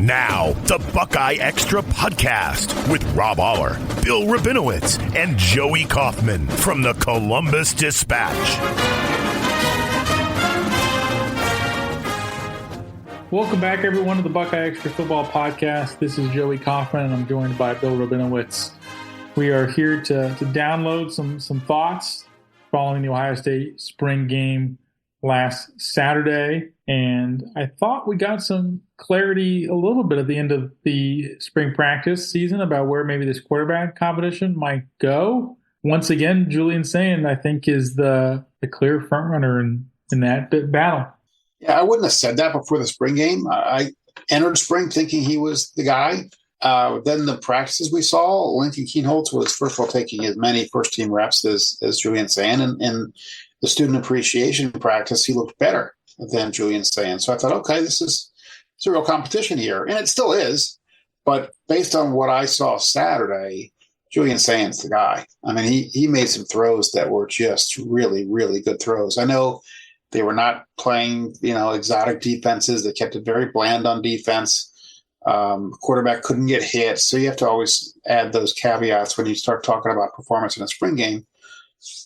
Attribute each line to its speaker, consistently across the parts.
Speaker 1: Now, the Buckeye Extra podcast with Rob Aller, Bill Rabinowitz, and Joey Kaufman from the Columbus Dispatch.
Speaker 2: Welcome back, everyone, to the Buckeye Extra Football Podcast. This is Joey Kaufman, and I'm joined by Bill Rabinowitz. We are here to download some thoughts following the Ohio State spring game last Saturday. And I thought we got some clarity a little bit at the end of the spring practice season about where maybe this quarterback competition might go. Once again, Julian Sayin, I think, is the clear frontrunner in that battle.
Speaker 3: Yeah, I wouldn't have said that before the spring game. I entered spring thinking he was the guy. Then the practices we saw, Lincoln Kienholz was, first of all, taking as many first-team reps as Julian Sayin. And the student appreciation practice, he looked better than Julian Sayin. So I thought, okay, it's a real competition here. And it still is. But based on what I saw Saturday, Julian Sayin's the guy. I mean, he made some throws that were just really, really good throws. I know they were not playing, exotic defenses. They kept it very bland on defense. Quarterback couldn't get hit. So you have to always add those caveats when you start talking about performance in a spring game.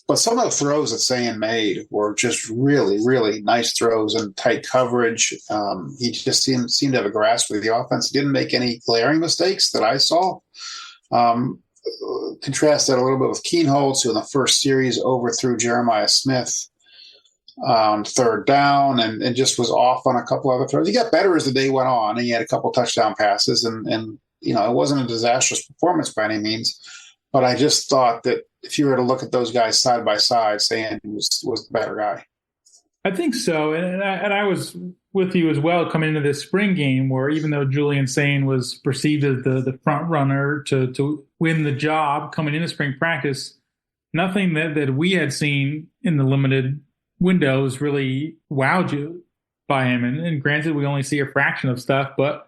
Speaker 3: But some of the throws that Sayin made were just really, really nice throws and tight coverage. He just seemed to have a grasp of the offense. He didn't make any glaring mistakes that I saw. Contrast that a little bit with Kienholz, who in the first series overthrew Jeremiah Smith on third down and just was off on a couple other throws. He got better as the day went on, and he had a couple touchdown passes, and it wasn't a disastrous performance by any means. But I just thought that if you were to look at those guys side by side, Sayin was the better guy.
Speaker 2: I think so, and I was with you as well coming into this spring game, where even though Julian Sayin was perceived as the front runner to win the job coming into spring practice, nothing that we had seen in the limited windows really wowed you by him. And granted, we only see a fraction of stuff, but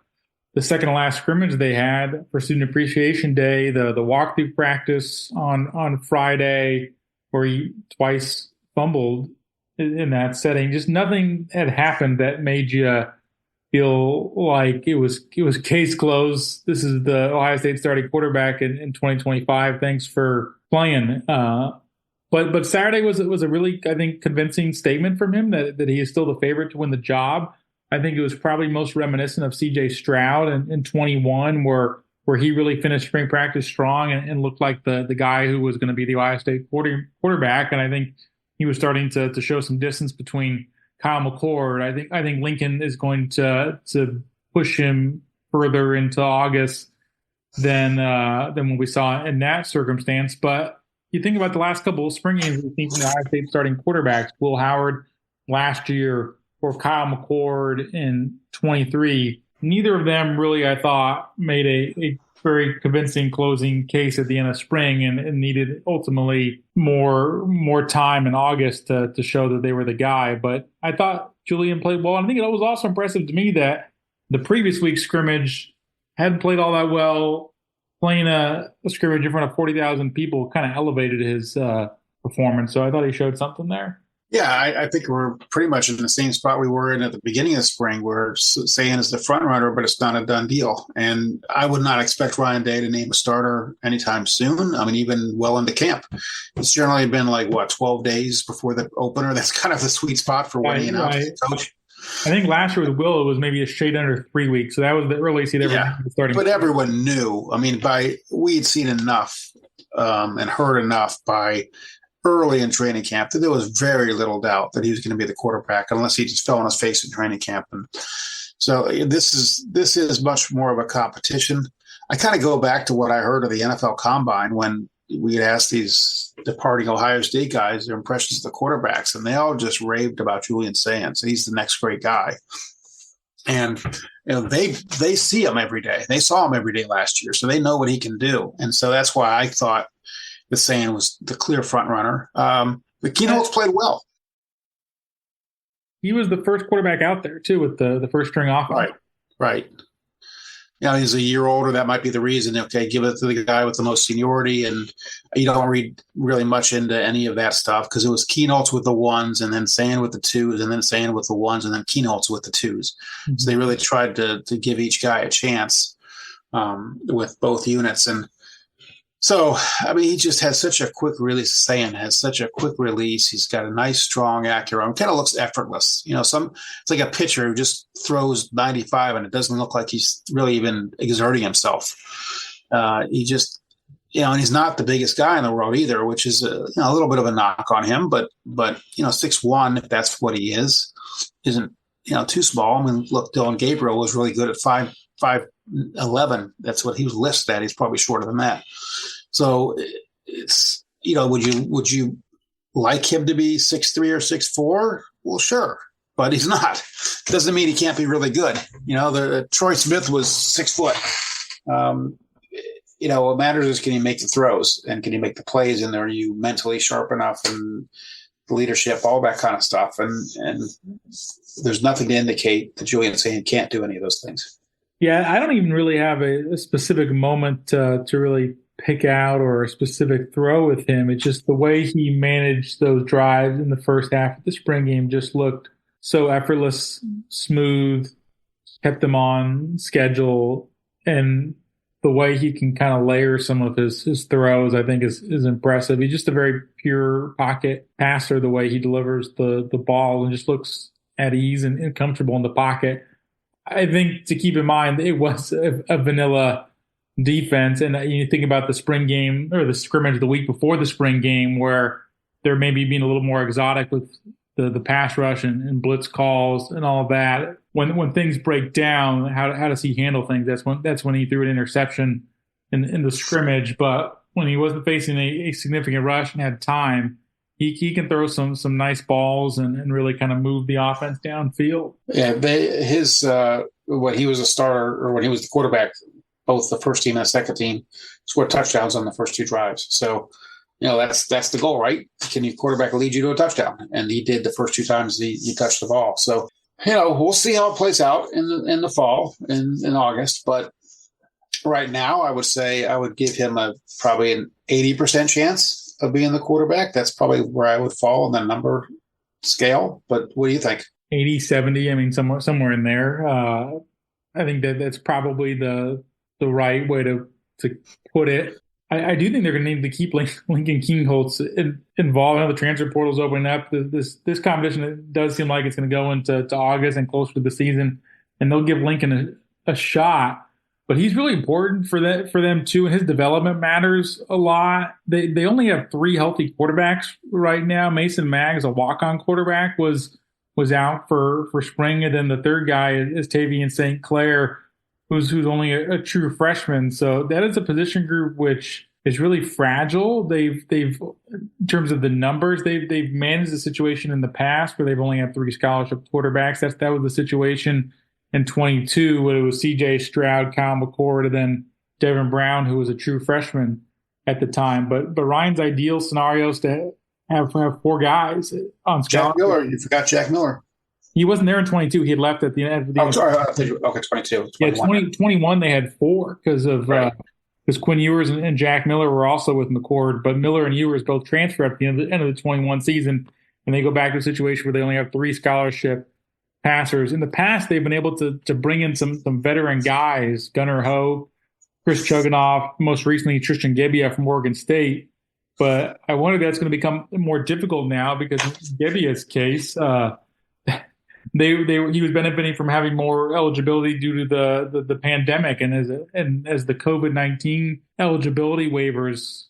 Speaker 2: the second to last scrimmage they had for Student Appreciation Day, the walkthrough practice on Friday, where he twice fumbled in that setting, just nothing had happened that made you feel like it was case closed. This is the Ohio State starting quarterback in 2025. Thanks for playing. But Saturday was a really, I think, convincing statement from him that he is still the favorite to win the job. I think it was probably most reminiscent of C.J. Stroud in 21, where he really finished spring practice strong and looked like the guy who was going to be the Ohio State quarterback. And I think he was starting to show some distance between Kyle McCord. I think Lincoln is going to push him further into August than what we saw in that circumstance. But you think about the last couple of spring games, we think Ohio State starting quarterbacks, Will Howard last year or Kyle McCord in 23. Neither of them really, I thought, made a very convincing closing case at the end of spring and needed ultimately more time in August to show that they were the guy. But I thought Julian played well. And I think it was also impressive to me that the previous week's scrimmage hadn't played all that well. Playing a scrimmage in front of 40,000 people kind of elevated his performance. So I thought he showed something there.
Speaker 3: Yeah, I think we're pretty much in the same spot we were in at the beginning of spring, where Sayin is the front runner, but it's not a done deal. And I would not expect Ryan Day to name a starter anytime soon. I mean, even well into camp. It's generally been 12 days before the opener. That's kind of the sweet spot for when he announced the coach.
Speaker 2: I think last year with Will, it was maybe a shade under 3 weeks. So that was the earliest he'd ever starting.
Speaker 3: But everyone knew. I mean, we'd seen enough and heard enough by early in training camp that there was very little doubt that he was going to be the quarterback, unless he just fell on his face in training camp. And so this is much more of a competition. I kind of go back to what I heard of the NFL Combine when we had asked these departing Ohio State guys their impressions of the quarterbacks, and they all just raved about Julian Sayin. So he's the next great guy. And they see him every day. They saw him every day last year, so they know what he can do. And so that's why I thought that Sayin was the clear front runner. But Kienholz played well.
Speaker 2: He was the first quarterback out there too with the first string offense.
Speaker 3: Right. he's a year older. That might be the reason. Okay, give it to the guy with the most seniority, and you don't read really much into any of that stuff because it was Keenholz with the ones, and then Sand with the twos, and then Sand with the ones, and then Keenholz with the twos. Mm-hmm. So they really tried to give each guy a chance with both units. And so, I mean, he just has such a quick release. Sand has such a quick release. He's got a nice, strong, accurate arm. Kind of looks effortless. It's like a pitcher who just throws 95 and it doesn't look like he's really even exerting himself. He just, and he's not the biggest guy in the world either, which is a little bit of a knock on him. But 6'1", if that's what he is, isn't too small. I mean, look, Dylan Gabriel was really good at 5'11". That's what he was listed at. He's probably shorter than that. So it's, would you like him to be 6'3" or 6'4"? Well, sure, but he's not. Doesn't mean he can't be really good. The Troy Smith was 6 foot. What matters is, can he make the throws and can he make the plays, and are you mentally sharp enough and leadership, all that kind of stuff. And there's nothing to indicate that Julian Sand can't do any of those things.
Speaker 2: Yeah, I don't even really have a specific moment to really pick out or a specific throw with him. It's just the way he managed those drives in the first half of the spring game just looked so effortless, smooth, kept them on schedule, and the way he can kind of layer some of his throws, I think, is impressive. He's just a very pure pocket passer, the way he delivers the ball, and just looks at ease and comfortable in the pocket. I think to keep in mind, it was a vanilla defense. And you think about the spring game or the scrimmage the week before the spring game, where they're maybe being a little more exotic with the pass rush and blitz calls and all of that. When things break down, how does he handle things? That's when he threw an interception in the scrimmage. But when he wasn't facing a significant rush and had time, he can throw some nice balls and really kind of move the offense downfield.
Speaker 3: Yeah, when he was a starter or when he was the quarterback, both the first team and the second team scored touchdowns on the first 2 drives. So, that's the goal, right? Can your quarterback lead you to a touchdown? And he did the first 2 times he touched the ball. So, we'll see how it plays out in the fall, in August. But right now, I would say I would give him probably an 80% chance of being the quarterback. That's probably where I would fall on the number scale. But what do you think?
Speaker 2: 80, 70, I mean, somewhere in there. I think that's probably the right way to put it. I do think they're going to need to keep Lincoln Keenholz involved. I know the transfer portal's opening up. This competition, it does seem like it's going to go into August and closer to the season, and they'll give Lincoln a shot. But he's really important for them too, and his development matters a lot. They only have 3 healthy quarterbacks right now. Mason Maggs, a walk-on quarterback, was out for spring, and then the third guy is Tavian St. Clair, who's only a true freshman. So that is a position group which is really fragile. They've in terms of the numbers, they've managed the situation in the past where they've only had 3 scholarship quarterbacks. That was the situation in 22 when it was C.J. Stroud, Kyle McCord, and then Devin Brown, who was a true freshman at the time. But Ryan's ideal scenario is to have 4 guys on scholarship.
Speaker 3: Jack Miller, you forgot Jack Miller.
Speaker 2: He wasn't there in 22. He had left at the end.
Speaker 3: Sorry. Okay, 22.
Speaker 2: 21. Yeah, 21 they had 4 because of because Quinn Ewers and Jack Miller were also with McCord, but Miller and Ewers both transfer at the end of the 21 season, and they go back to a situation where they only have 3 scholarship passers. In the past, they've been able to bring in some veteran guys, Gunnar Hope, Chris Chuganoff, most recently Tristan Gebbia from Oregon State. But I wonder if that's going to become more difficult now because in Gebbia's case, he was benefiting from having more eligibility due to the pandemic, and as the COVID-19 eligibility waivers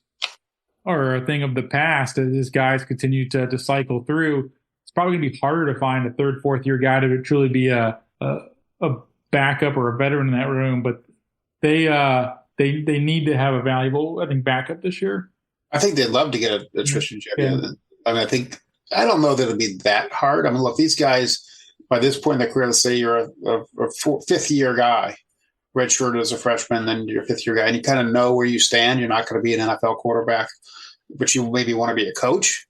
Speaker 2: are a thing of the past, as guys continue to cycle through, it's probably going to be harder to find a 3rd, 4th year guy to truly be a backup or a veteran in that room. But they need to have a valuable, I think, backup this year. I
Speaker 3: think they'd love to get a Tristan Gebbia. Yeah. I mean, I don't know that it'll be that hard. I mean, look, these guys, by this point in their career, let's say you're a 5th year guy, redshirted as a freshman, then you're a 5th year guy, and you kind of know where you stand. You're not going to be an NFL quarterback, but you maybe want to be a coach.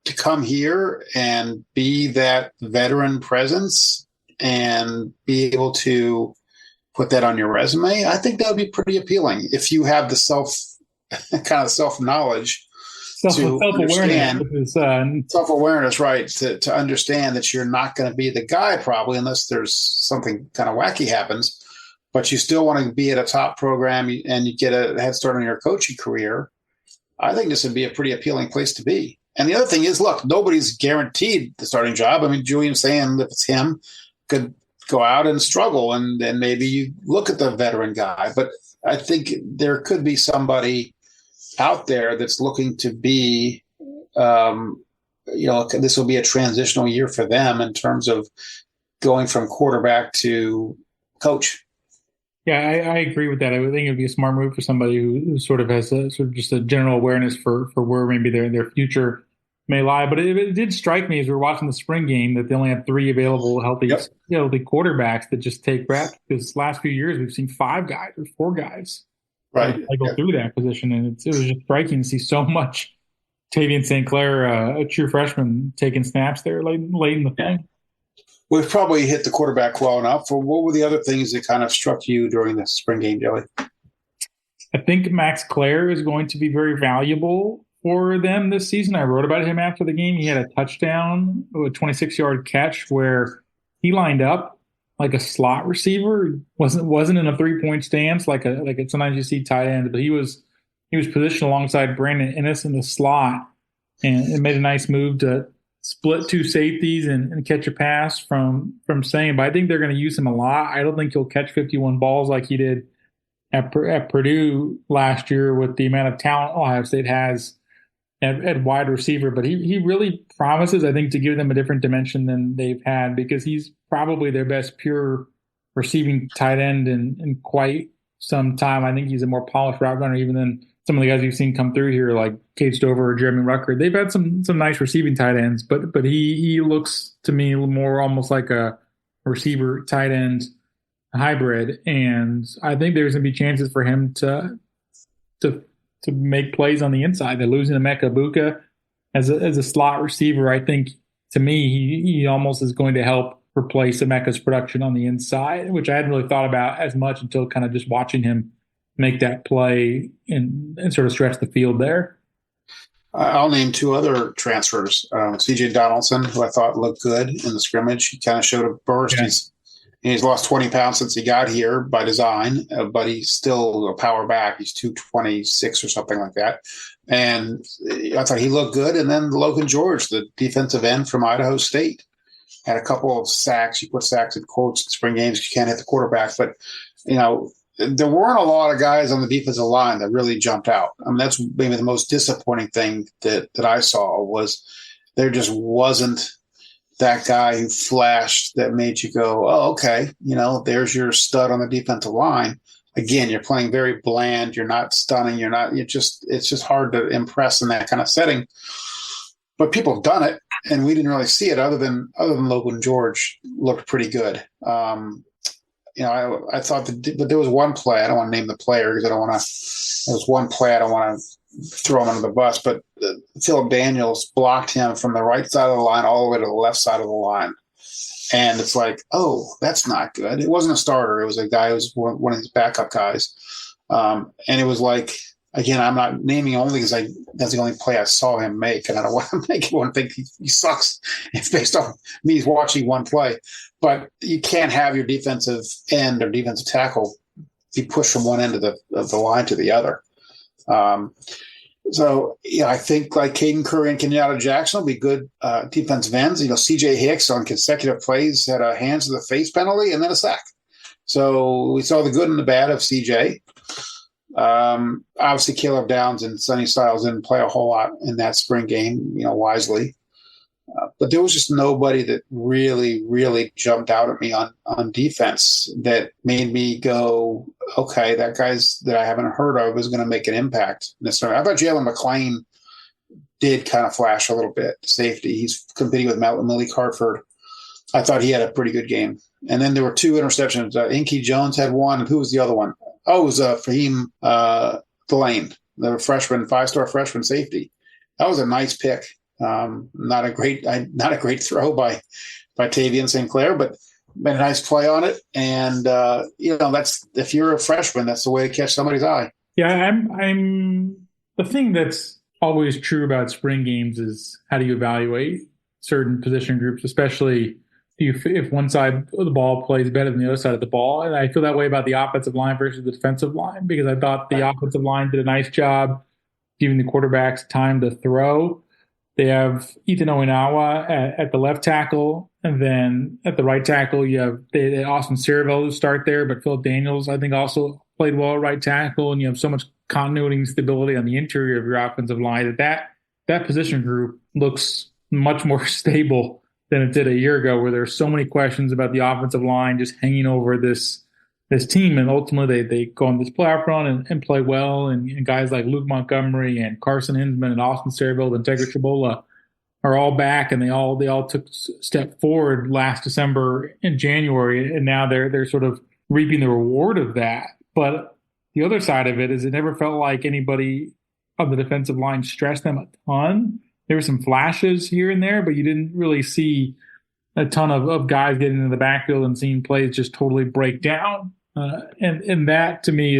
Speaker 3: To come here and be that veteran presence and be able to put that on your resume, I think that would be pretty appealing if you have the self-knowledge self-awareness, right? To understand that you're not going to be the guy probably unless there's something kind of wacky happens, but you still want to be at a top program and you get a head start on your coaching career. I think this would be a pretty appealing place to be. And the other thing is, look, nobody's guaranteed the starting job. I mean, Julian's saying if it's him, could go out and struggle, and then maybe you look at the veteran guy. But I think there could be somebody out there that's looking to be, this will be a transitional year for them in terms of going from quarterback to coach.
Speaker 2: Yeah, I agree with that. I would think it would be a smart move for somebody who sort of has just a general awareness for where maybe their future may lie. But it did strike me as we were watching the spring game that they only have 3 available healthy quarterbacks that just take reps. Because last few years we've seen 5 guys or 4 guys.
Speaker 3: Right.
Speaker 2: I go through that position, and it was just striking to see so much Tavian St. Clair, a true freshman, taking snaps there late in the thing.
Speaker 3: We've probably hit the quarterback well enough. What were the other things that kind of struck you during the spring game, Joey?
Speaker 2: I think Max Clare is going to be very valuable for them this season. I wrote about him after the game. He had a touchdown, a 26-yard catch where he lined up like a slot receiver. wasn't in a 3-point stance like sometimes you see tight ends, but he was positioned alongside Brandon Ennis in the slot, and it made a nice move to split 2 safeties and catch a pass from Sane. But I think they're going to use him a lot. I don't think he'll catch 51 balls like he did at Purdue last year with the amount of talent Ohio State has at wide receiver. But he really promises, I think, to give them a different dimension than they've had, because he's probably their best pure receiving tight end in quite some time. I think he's a more polished route runner even than some of the guys you've seen come through here, like Cade Stover or Jeremy Rucker. They've had some nice receiving tight ends, but he looks to me more almost like a receiver tight end hybrid. And I think there's going to be chances for him to make plays on the inside. They're losing Emeka Egbuka as a slot receiver. I think, to me, he almost is going to help replace Emeka's production on the inside, which I hadn't really thought about as much until kind of just watching him make that play and sort of stretch the field there.
Speaker 3: I'll name 2 other transfers. CJ Donaldson, who I thought looked good in the scrimmage. He kind of showed a burst. Yeah. He's lost 20 pounds since he got here by design, but he's still a power back. He's 226 or something like that. And I thought he looked good. And then Logan George, the defensive end from Idaho State, had a couple of sacks. You put sacks in quotes in spring games. You can't hit the quarterback. But, there weren't a lot of guys on the defensive line that really jumped out. I mean, that's maybe the most disappointing thing that I saw was there just wasn't that guy who flashed that made you go, oh, okay, there's your stud on the defensive line. Again, you're playing very bland. You're not stunning. It's just hard to impress in that kind of setting. But people have done it, and we didn't really see it other than Logan George looked pretty good. I thought but there was one play. I don't want to name the player because I don't want to. There was one play I don't want to throw him under the bus, but Phillip Daniels blocked him from the right side of the line all the way to the left side of the line, and it's like, oh, that's not good. It wasn't a starter. It was a guy who was one of his backup guys, and it was like, again, I'm not naming only because that's the only play I saw him make, and I don't want to make everyone think he sucks. It's based on me watching one play. But you can't have your defensive end or defensive tackle be pushed from one end of the line to the other. I think like Caden Curry and Kenyatta Jackson will be good defensive ends. C.J. Hicks on consecutive plays had a hands to the face penalty and then a sack. So we saw the good and the bad of C.J. Obviously, Caleb Downs and Sonny Styles didn't play a whole lot in that spring game, wisely. But there was just nobody that really, really jumped out at me on defense that made me go, okay, that guy's that I haven't heard of is going to make an impact. I thought Jalen McClain did kind of flash a little bit. Safety. He's competing with Malik Hartford. I thought he had a pretty good game. And then there were 2 interceptions. Inky Jones had one. And who was the other one? Oh, it was Fahim Delane, the freshman, 5-star freshman safety. That was a nice pick. Not a great throw by Tavian St. Clair, but made a nice play on it. And, that's, if you're a freshman, that's the way to catch somebody's eye.
Speaker 2: Yeah, I'm the thing that's always true about spring games is how do you evaluate certain position groups, especially if one side of the ball plays better than the other side of the ball. And I feel that way about the offensive line versus the defensive line, because I thought the offensive line did a nice job giving the quarterbacks time to throw. They have Ethan Owinawa at the left tackle, and then at the right tackle, you have Austin Cerevel who start there, but Philip Daniels, I think, also played well at right tackle, and you have so much continuity and stability on the interior of your offensive line that position group looks much more stable than it did a year ago, where there's so many questions about the offensive line just hanging over this team. And ultimately they go on this playoff run and play well. And guys like Luke Montgomery and Carson Hinsman and Austin Cerevel and Integra Chabola are all back, and they all took a step forward last December and January. And now they're sort of reaping the reward of that. But the other side of it is it never felt like anybody on the defensive line stressed them a ton. There were some flashes here and there, but you didn't really see a ton of guys getting into the backfield and seeing plays just totally break down. And that to me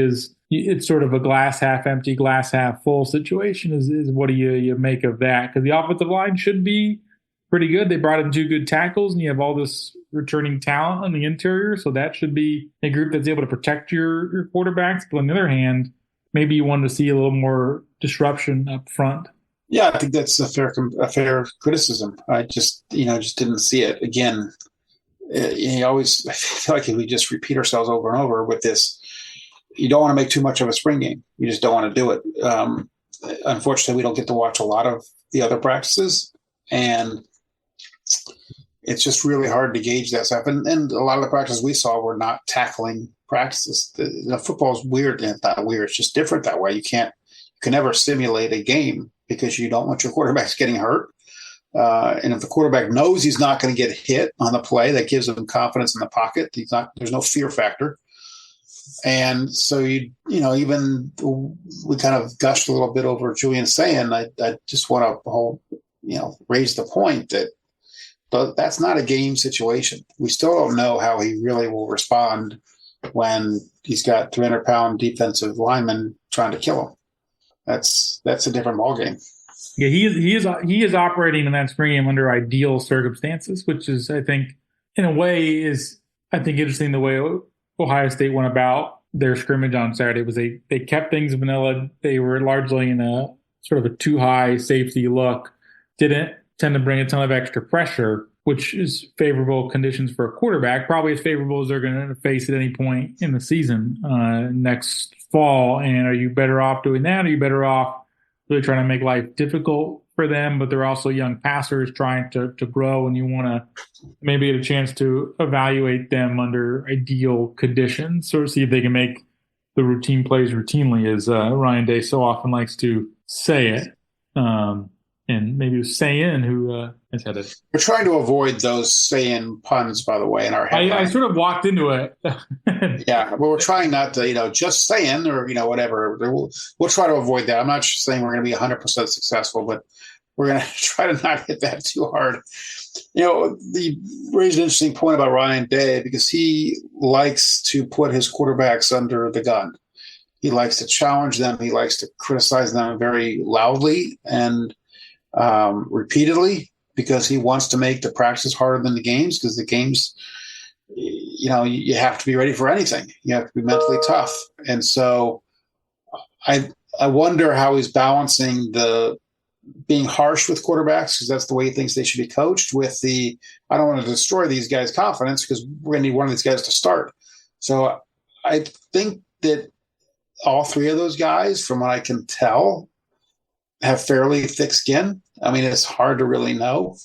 Speaker 2: it's sort of a glass half empty, glass half full situation. Is what do you make of that? Because the offensive line should be pretty good. They brought in 2 good tackles, and you have all this returning talent on the interior, so that should be a group that's able to protect your quarterbacks. But on the other hand, maybe you wanted to see a little more disruption up front.
Speaker 3: Yeah, I think that's a fair criticism. I just didn't see it. Again, I feel like if we just repeat ourselves over and over with this, you don't want to make too much of a spring game. You just don't want to do it. Unfortunately, we don't get to watch a lot of the other practices, and it's just really hard to gauge that stuff. And a lot of the practices we saw were not tackling practices. Football is weird, and it's not weird. It's just different that way. You can never simulate a game because you don't want your quarterbacks getting hurt. And if the quarterback knows he's not going to get hit on the play, that gives him confidence in the pocket. There's no fear factor. And so, even we kind of gushed a little bit over Julian saying, I just want to raise the point that that's not a game situation. We still don't know how he really will respond when he's got 300-pound defensive linemen trying to kill him. That's a different ballgame.
Speaker 2: Yeah, he is operating in that spring game under ideal circumstances, which is, I think, in a way, interesting the way Ohio State went about their scrimmage on Saturday. Was they kept things vanilla. They were largely in a sort of a too high safety look. Didn't tend to bring a ton of extra pressure, which is favorable conditions for a quarterback, probably as favorable as they're going to face at any point in the season next fall. And are you better off doing that? Or are you better off really trying to make life difficult for them? But they're also young passers trying to grow, and you want to maybe get a chance to evaluate them under ideal conditions, sort of see if they can make the routine plays routinely, as Ryan Day so often likes to say it. And maybe it was Sayin who has had it. We're
Speaker 3: trying to avoid those Sayin puns, by the way, in our headline.
Speaker 2: I sort of walked into it.
Speaker 3: Yeah, well, we're trying not to, just saying or, whatever. We'll try to avoid that. I'm not saying we're going to be 100% successful, but we're going to try to not hit that too hard. You raised an interesting point about Ryan Day, because he likes to put his quarterbacks under the gun. He likes to challenge them. He likes to criticize them very loudly and repeatedly, because he wants to make the practice harder than the games, because the games, you have to be ready for anything. You have to be mentally tough. And so I wonder how he's balancing the being harsh with quarterbacks, because that's the way he thinks they should be coached, with the I don't want to destroy these guys' confidence because we're going to need one of these guys to start. So I think that all 3 of those guys, from what I can tell, have fairly thick skin. I mean, it's hard to really know,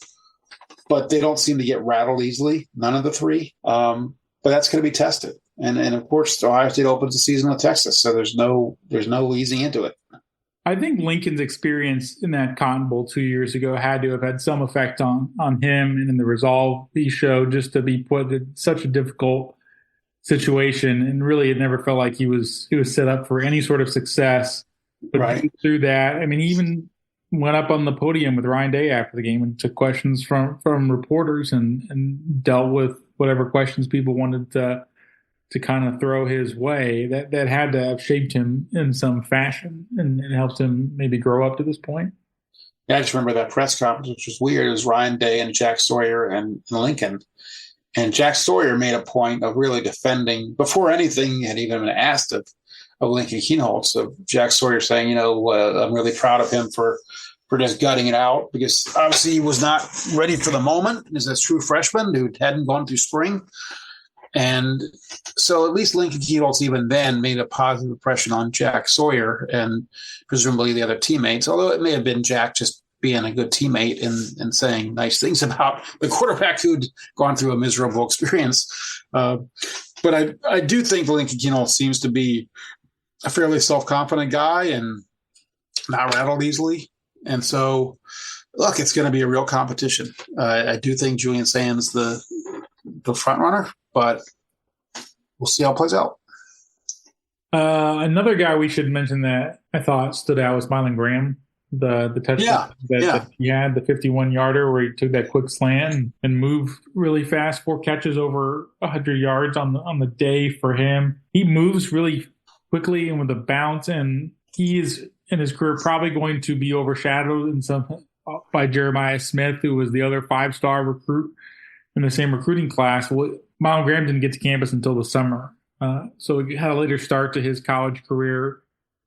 Speaker 3: but they don't seem to get rattled easily. None of the 3. But that's going to be tested. And of course, Ohio State opens the season with Texas, so there's no easing into it.
Speaker 2: I think Lincoln's experience in that Cotton Bowl 2 years ago had to have had some effect on him and in the resolve he showed, just to be put in such a difficult situation. And really, it never felt like he was set up for any sort of success. But right through that, I mean, he even went up on the podium with Ryan Day after the game and took questions from reporters and dealt with whatever questions people wanted to kind of throw his way. That had to have shaped him in some fashion and helped him maybe grow up to this point.
Speaker 3: Yeah, I just remember that press conference, which was weird. It was Ryan Day and Jack Sawyer and Lincoln. And Jack Sawyer made a point of really defending, before anything had even been asked of Lincoln Kienholz, of Jack Sawyer saying, I'm really proud of him for just gutting it out, because obviously he was not ready for the moment as a true freshman who hadn't gone through spring. And so at least Lincoln Kienholz even then made a positive impression on Jack Sawyer and presumably the other teammates, although it may have been Jack just being a good teammate and saying nice things about the quarterback who'd gone through a miserable experience. But I do think Lincoln Kienholz seems to be a fairly self-confident guy and not rattled easily. And so, look, it's going to be a real competition. I do think Julian Sand's the front runner, but we'll see how it plays out.
Speaker 2: Another guy we should mention that I thought stood out was Mylan Graham, the touchdown that he had, the 51-yarder where he took that quick slant and moved really fast, 4 catches over 100 yards on the day for him. He moves really quickly and with a bounce, and he is in his career probably going to be overshadowed by Jeremiah Smith, who was the other 5-star recruit in the same recruiting class. Well, Mylan Graham didn't get to campus until the summer, so he had a later start to his college career.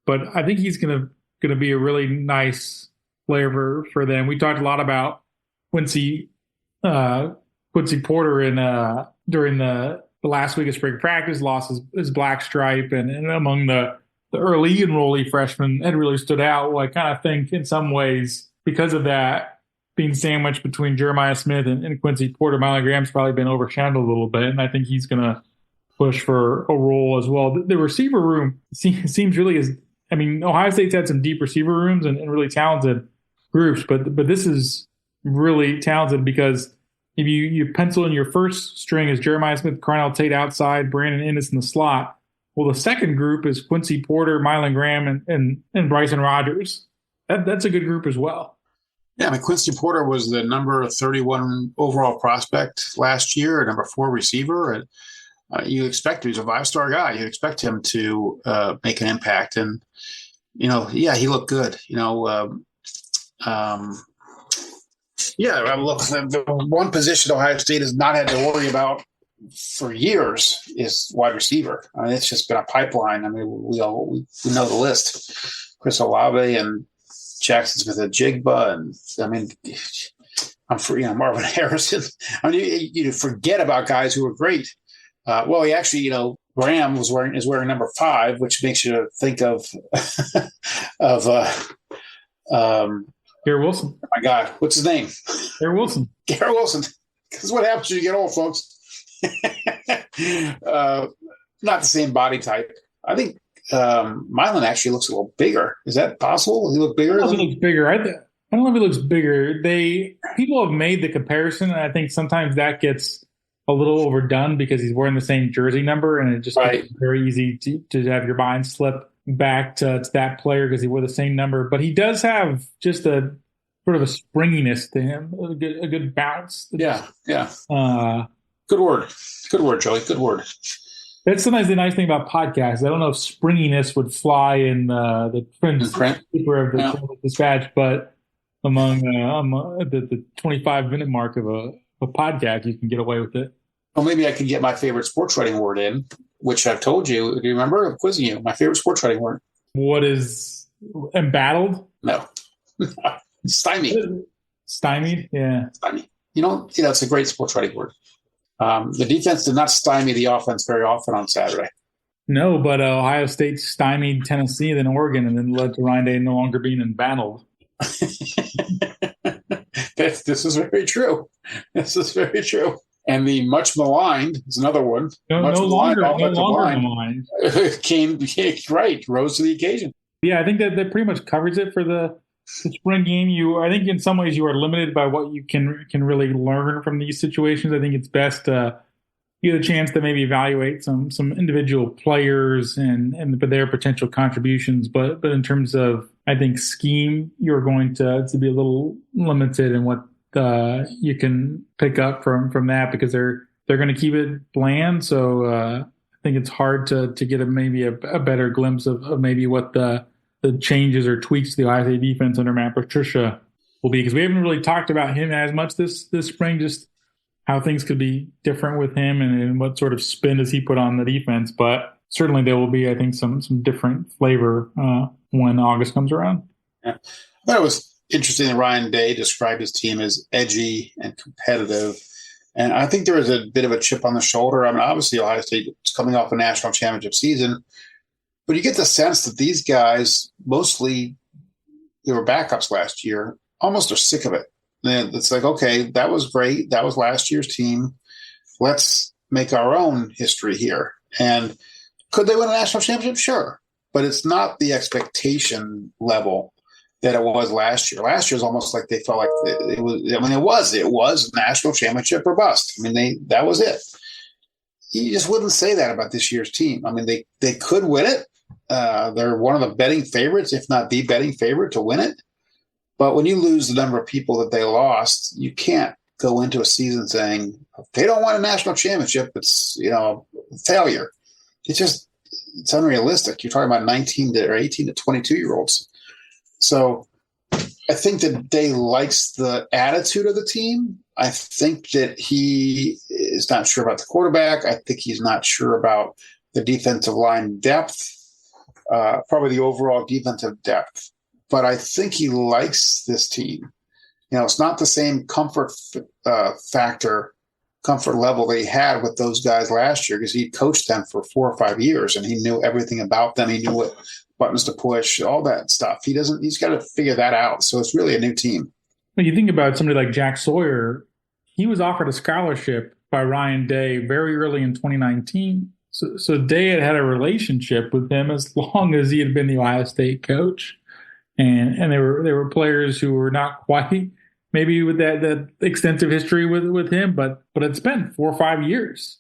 Speaker 2: But I think he's going to be a really nice player for them. We talked a lot about Quincy Porter during the last week of spring practice, lost his black stripe, and among the early enrollee freshmen had really stood out. Well, I kind of think in some ways because of that, being sandwiched between Jeremiah Smith and Quincy Porter, Mylan Graham's probably been overshadowed a little bit, and I think he's going to push for a role as well. The receiver room seems really Ohio State's had some deep receiver rooms and really talented groups, but this is really talented because if you pencil in your first string as Jeremiah Smith, Carnell Tate outside, Brandon Ennis in the slot. Well, the second group is Quincy Porter, Mylan Graham, and Bryson Rogers. That's a good group as well.
Speaker 3: Yeah, Quincy Porter was the number 31 overall prospect last year, number 4 receiver. And you expect he's a 5-star guy. You expect him to make an impact. And, he looked good. Look, the one position Ohio State has not had to worry about for years is wide receiver. It's just been a pipeline. We know the list. Chris Olave and Jackson Smith-Njigba, and Marvin Harrison. You forget about guys who are great. He actually, Graham is wearing number 5, which makes you think of
Speaker 2: Garrett Wilson.
Speaker 3: Oh my God, what's his name?
Speaker 2: Garrett Wilson.
Speaker 3: Garrett Wilson. Because what happens when you get old, folks? Not the same body type. I think Mylan actually looks a little bigger. Is that possible? He look bigger?
Speaker 2: He looks bigger. I don't know if he looks bigger. People have made the comparison, and I think sometimes that gets a little overdone because he's wearing the same jersey number, and it just makes it very easy to have your mind slip back to that player because he wore the same number. But he does have just a sort of a springiness to him, a good bounce.
Speaker 3: Yeah. Good word, Joey. Good word.
Speaker 2: That's sometimes the nice thing about podcasts. I don't know if springiness would fly in the print paper of the Dispatch, but among the 25-minute mark of a podcast, you can get away with it.
Speaker 3: Well, maybe I could get my favorite sports writing word in, which I've told you. Do you remember? I'm quizzing you. My favorite sports writing word.
Speaker 2: What is embattled?
Speaker 3: No. Stymied.
Speaker 2: Stymied? Yeah.
Speaker 3: Stymied. It's a great sports writing word. The defense did not stymie the offense very often on Saturday.
Speaker 2: No, but Ohio State stymied Tennessee, then Oregon, and then led to Ryan Day no longer being embattled.
Speaker 3: This is very true. This is very true. And the much maligned is another one.
Speaker 2: No longer maligned.
Speaker 3: Rose to the occasion.
Speaker 2: Yeah, I think that pretty much covers it for the spring game. I think in some ways you are limited by what you can really learn from these situations. I think it's best to get a chance to maybe evaluate some individual players and their potential contributions. But in terms of, I think, scheme, you're going to be a little limited in what you can pick up from that because there they're going to keep it bland. So I think it's hard to get maybe a better glimpse of maybe what the changes or tweaks to the Ohio State defense under Matt Patricia will be, because we haven't really talked about him as much this spring, just how things could be different with him and what sort of spin does he put on the defense. But certainly there will be, I think, some different flavor when August comes around.
Speaker 3: Yeah. I thought it was interesting that Ryan Day described his team as edgy and competitive. And I think there was a bit of a chip on the shoulder. I mean, obviously Ohio State is coming off a national championship season, but you get the sense that these guys, mostly they were backups last year, almost are sick of it. And it's like, okay, that was great. That was last year's team. Let's make our own history here. And could they win a national championship? Sure. But it's not the expectation level that it was last year. Last year was almost like they felt like it was. I mean, it was national championship or bust. I mean, that was it. You just wouldn't say that about this year's team. I mean, they could win it. They're one of the betting favorites, if not the betting favorite, to win it. But when you lose the number of people that they lost, you can't go into a season saying if they don't win a national championship, it's a failure. It's unrealistic. You're talking about 18 to 22-year-olds. So I think that Day likes the attitude of the team. I think that he is not sure about the quarterback. I think he's not sure about the defensive line depth, probably the overall defensive depth. But I think he likes this team. It's not the same comfort level that he had with those guys last year, because he coached them for 4 or 5 years and he knew everything about them. He knew what buttons to push, all that stuff. He's got to figure that out. So it's really a new team.
Speaker 2: When you think about somebody like Jack Sawyer, he was offered a scholarship by Ryan Day very early in 2019. So Day had a relationship with him as long as he had been the Ohio State coach. And there were players who were not quite maybe with that extensive history with him, but it's been 4 or 5 years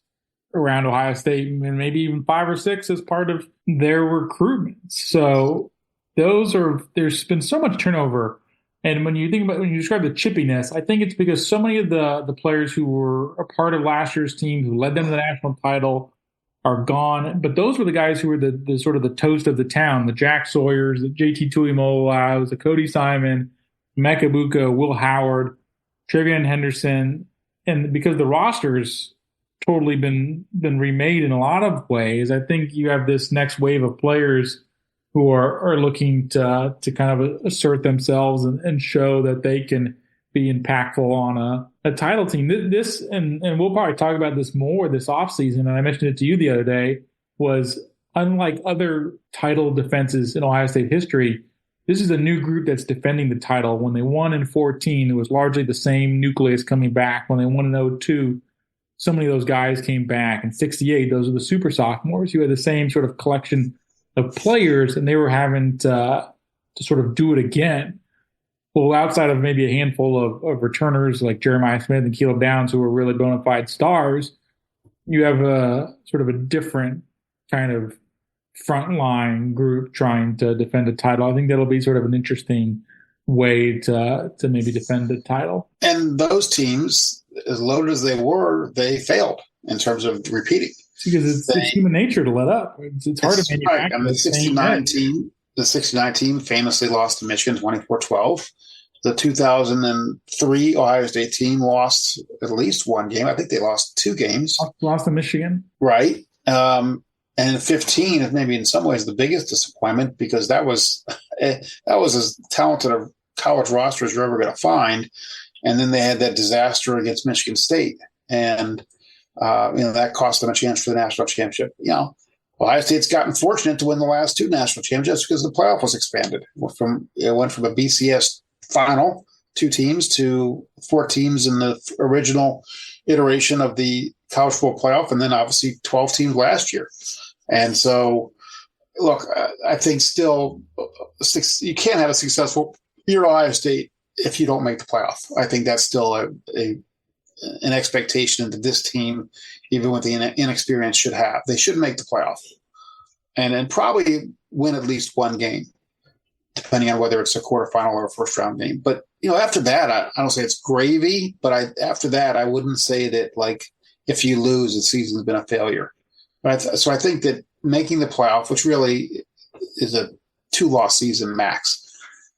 Speaker 2: around Ohio State, and maybe even 5 or 6 as part of their recruitment. So there's been so much turnover. And when you describe the chippiness, I think it's because so many of the players who were a part of last year's team, who led them to the national title, are gone. But those were the guys who were the sort of the toast of the town, the Jack Sawyers, the JT Tuimoloaus, the Cody Simon, Mecca Buka, Will Howard, Trevion Henderson. And because the roster's totally been remade in a lot of ways, I think you have this next wave of players who are looking to kind of assert themselves and show that they can be impactful on a title team. This and we'll probably talk about this more this offseason, and I mentioned it to you the other day, was unlike other title defenses in Ohio State history, this is a new group that's defending the title. When they won in 2014, it was largely the same nucleus coming back. When they won in 2002, so many of those guys came back. In 1968, those are the super sophomores. You had the same sort of collection of players, and they were having to sort of do it again. Well, outside of maybe a handful of returners like Jeremiah Smith and Caleb Downs, who were really bona fide stars, you have a sort of a different kind of frontline group trying to defend a title. I think that'll be sort of an interesting way to maybe defend the title. And
Speaker 3: those teams, as loaded as they were, they failed in terms of repeating.
Speaker 2: Because it's human nature to let up. It's hard to manufacture.
Speaker 3: Right. I mean, the 69 team famously lost to Michigan 24-12. The 2003 Ohio State team lost at least one game. I think they lost 2 games.
Speaker 2: Lost to Michigan.
Speaker 3: Right. And in 15 is maybe in some ways the biggest disappointment, because that was as talented a college roster as you're ever going to find. And then they had that disaster against Michigan State. And that cost them a chance for the national championship. Ohio State's gotten fortunate to win the last 2 national championships because the playoff was expanded. It went from a BCS final, 2 teams, to 4 teams in the original iteration of the college football playoff, and then obviously 12 teams last year. And so, look, I think still you can't have a successful year at Ohio State if you don't make the playoff. I think that's still an expectation that this team, even with the inexperience, should have. They should make the playoff and probably win at least one game, depending on whether it's a quarterfinal or a first-round game. But, after that, I don't say it's gravy, but after that, I wouldn't say that, like, if you lose, the season's been a failure. So I think that making the playoff, which really is a 2-loss season max,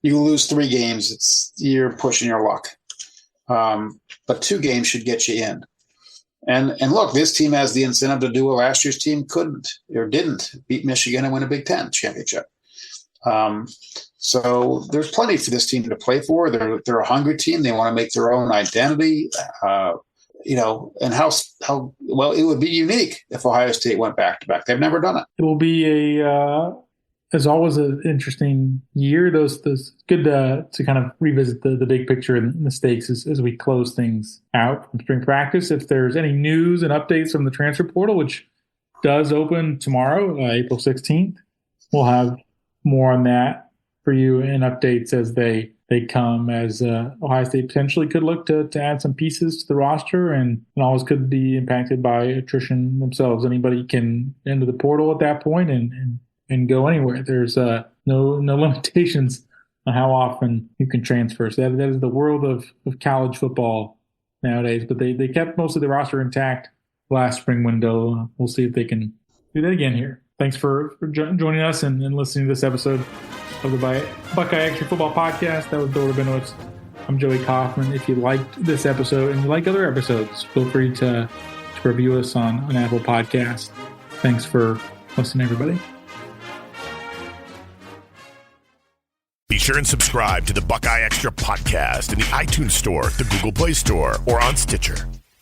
Speaker 3: you lose 3 games, you're pushing your luck. But 2 games should get you in. And look, this team has the incentive to do what last year's team couldn't or didn't, beat Michigan and win a Big Ten championship. So there's plenty for this team to play for. They're a hungry team. They want to make their own identity. And how well it would be unique if Ohio State went back-to-back. They've never done it.
Speaker 2: It will be as always, an interesting year. Those good to kind of revisit the big picture and the stakes as we close things out from spring practice. If there's any news and updates from the transfer portal, which does open tomorrow, April 16th, we'll have more on that for you and updates as they come, as Ohio State potentially could look to add some pieces to the roster and always could be impacted by attrition themselves. Anybody can enter the portal at that point and go anywhere. There's no limitations on how often you can transfer. So that is the world of college football nowadays. But they kept most of the roster intact last spring window. We'll see if they can do that again here. Thanks for joining us and listening to this episode of the BuckeyeXtra Football Podcast. That was Bill Rabinowitz. I'm Joey Kaufman. If you liked this episode and you like other episodes, feel free to review us on Apple Podcasts. Thanks for listening, everybody.
Speaker 1: Be sure and subscribe to the BuckeyeXtra Podcast in the iTunes Store, the Google Play Store, or on Stitcher.